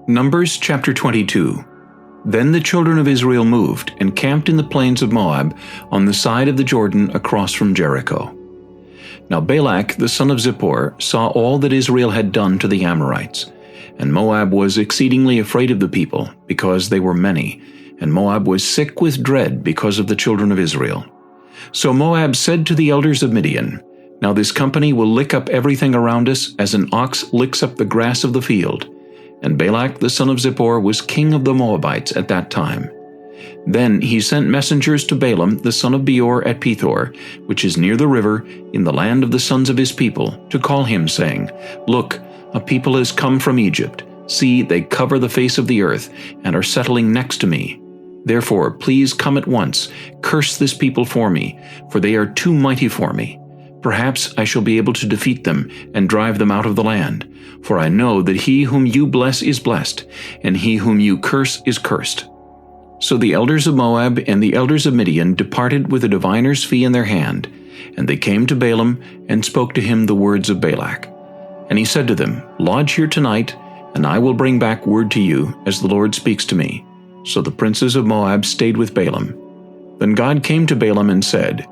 Numbers chapter 22. Then the children of Israel moved and camped in the plains of Moab on the side of the Jordan across from Jericho. Now Balak the son of Zippor saw all that Israel had done to the Amorites, and Moab was exceedingly afraid of the people, because they were many, and Moab was sick with dread because of the children of Israel. So Moab said to the elders of Midian, Now this company will lick up everything around us as an ox licks up the grass of the field. And Balak the son of Zippor was king of the Moabites at that time. Then he sent messengers to Balaam the son of Beor at Pethor, which is near the river, in the land of the sons of his people, to call him, saying, Look, a people has come from Egypt. See, they cover the face of the earth, and are settling next to me. Therefore, please come at once, curse this people for me, for they are too mighty for me. Perhaps I shall be able to defeat them and drive them out of the land. For I know that he whom you bless is blessed, and he whom you curse is cursed. So the elders of Moab and the elders of Midian departed with a diviner's fee in their hand, and they came to Balaam and spoke to him the words of Balak. And he said to them, Lodge here tonight, and I will bring back word to you, as the Lord speaks to me. So the princes of Moab stayed with Balaam. Then God came to Balaam and said,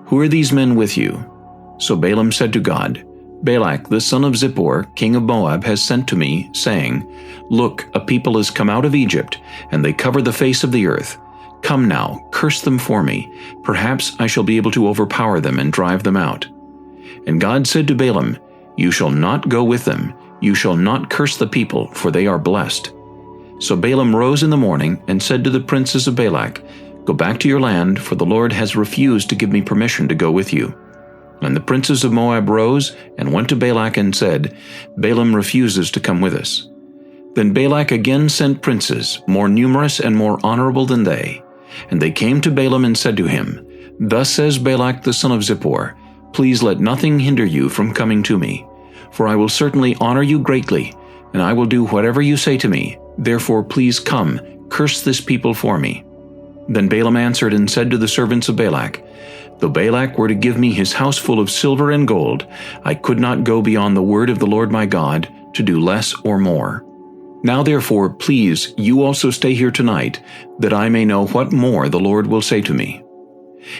Who are these men with you? So Balaam said to God, Balak the son of Zippor, king of Moab, has sent to me, saying, Look, a people has come out of Egypt, and they cover the face of the earth. Come now, curse them for me. Perhaps I shall be able to overpower them and drive them out. And God said to Balaam, You shall not go with them. You shall not curse the people, for they are blessed. So Balaam rose in the morning and said to the princes of Balak, Go back to your land, for the Lord has refused to give me permission to go with you. And the princes of Moab rose and went to Balak and said, Balaam refuses to come with us. Then Balak again sent princes, more numerous and more honorable than they. And they came to Balaam and said to him, Thus says Balak the son of Zippor, Please let nothing hinder you from coming to me. For I will certainly honor you greatly, and I will do whatever you say to me. Therefore please come, curse this people for me. Then Balaam answered and said to the servants of Balak, Though Balak were to give me his house full of silver and gold, I could not go beyond the word of the Lord my God, to do less or more. Now therefore, please, you also stay here tonight, that I may know what more the Lord will say to me.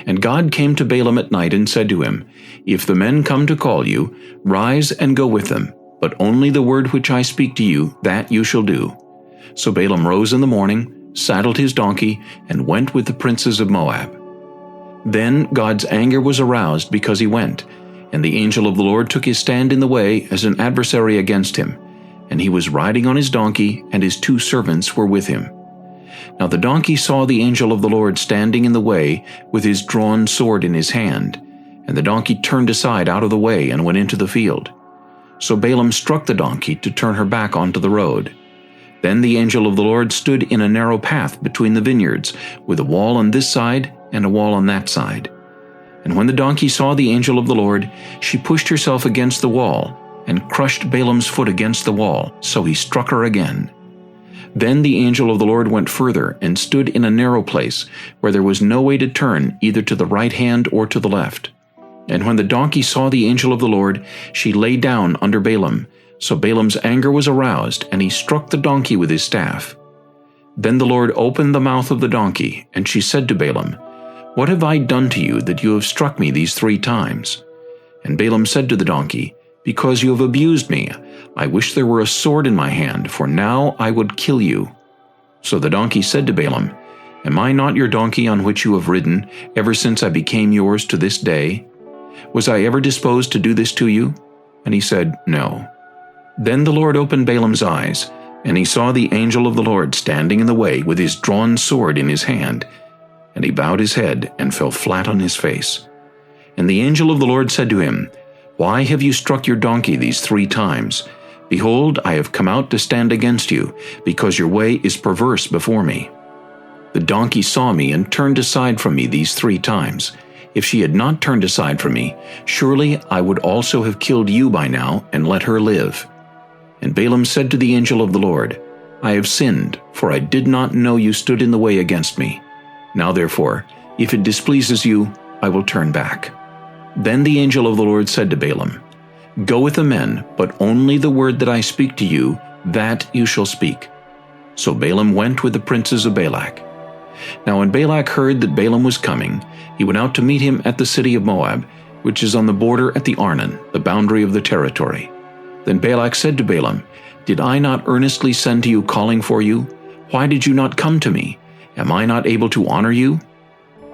And God came to Balaam at night and said to him, If the men come to call you, rise and go with them, but only the word which I speak to you, that you shall do. So Balaam rose in the morning, saddled his donkey, and went with the princes of Moab. Then God's anger was aroused because he went, and the angel of the Lord took his stand in the way as an adversary against him, and he was riding on his donkey, and his 2 servants were with him. Now the donkey saw the angel of the Lord standing in the way with his drawn sword in his hand, and the donkey turned aside out of the way and went into the field. So Balaam struck the donkey to turn her back onto the road. Then the angel of the Lord stood in a narrow path between the vineyards, with a wall on this side and a wall on that side. And when the donkey saw the angel of the Lord, she pushed herself against the wall, and crushed Balaam's foot against the wall, so he struck her again. Then the angel of the Lord went further, and stood in a narrow place, where there was no way to turn either to the right hand or to the left. And when the donkey saw the angel of the Lord, she lay down under Balaam. So Balaam's anger was aroused, and he struck the donkey with his staff. Then the Lord opened the mouth of the donkey, and she said to Balaam, What have I done to you that you have struck me these 3 times? And Balaam said to the donkey, Because you have abused me, I wish there were a sword in my hand, for now I would kill you. So the donkey said to Balaam, Am I not your donkey on which you have ridden, ever since I became yours to this day? Was I ever disposed to do this to you? And he said, No. Then the Lord opened Balaam's eyes, and he saw the angel of the Lord standing in the way with his drawn sword in his hand. And he bowed his head and fell flat on his face. And the angel of the Lord said to him, Why have you struck your donkey these 3 times? Behold, I have come out to stand against you, because your way is perverse before me. The donkey saw me and turned aside from me these 3 times. If she had not turned aside from me, surely I would also have killed you by now and let her live. And Balaam said to the angel of the Lord, I have sinned, for I did not know you stood in the way against me. Now therefore, if it displeases you, I will turn back. Then the angel of the Lord said to Balaam, Go with the men, but only the word that I speak to you, that you shall speak. So Balaam went with the princes of Balak. Now when Balak heard that Balaam was coming, he went out to meet him at the city of Moab, which is on the border at the Arnon, the boundary of the territory. Then Balak said to Balaam, Did I not earnestly send to you calling for you? Why did you not come to me? Am I not able to honor you?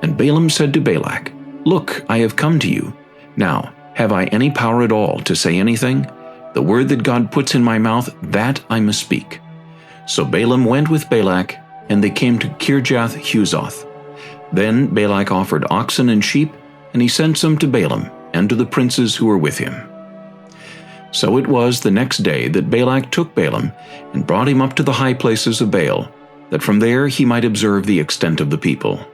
And Balaam said to Balak, Look, I have come to you. Now, have I any power at all to say anything? The word that God puts in my mouth, that I must speak. So Balaam went with Balak, and they came to Kirjath-Huzoth. Then Balak offered oxen and sheep, and he sent some to Balaam and to the princes who were with him. So it was the next day that Balak took Balaam and brought him up to the high places of Baal, that from there he might observe the extent of the people.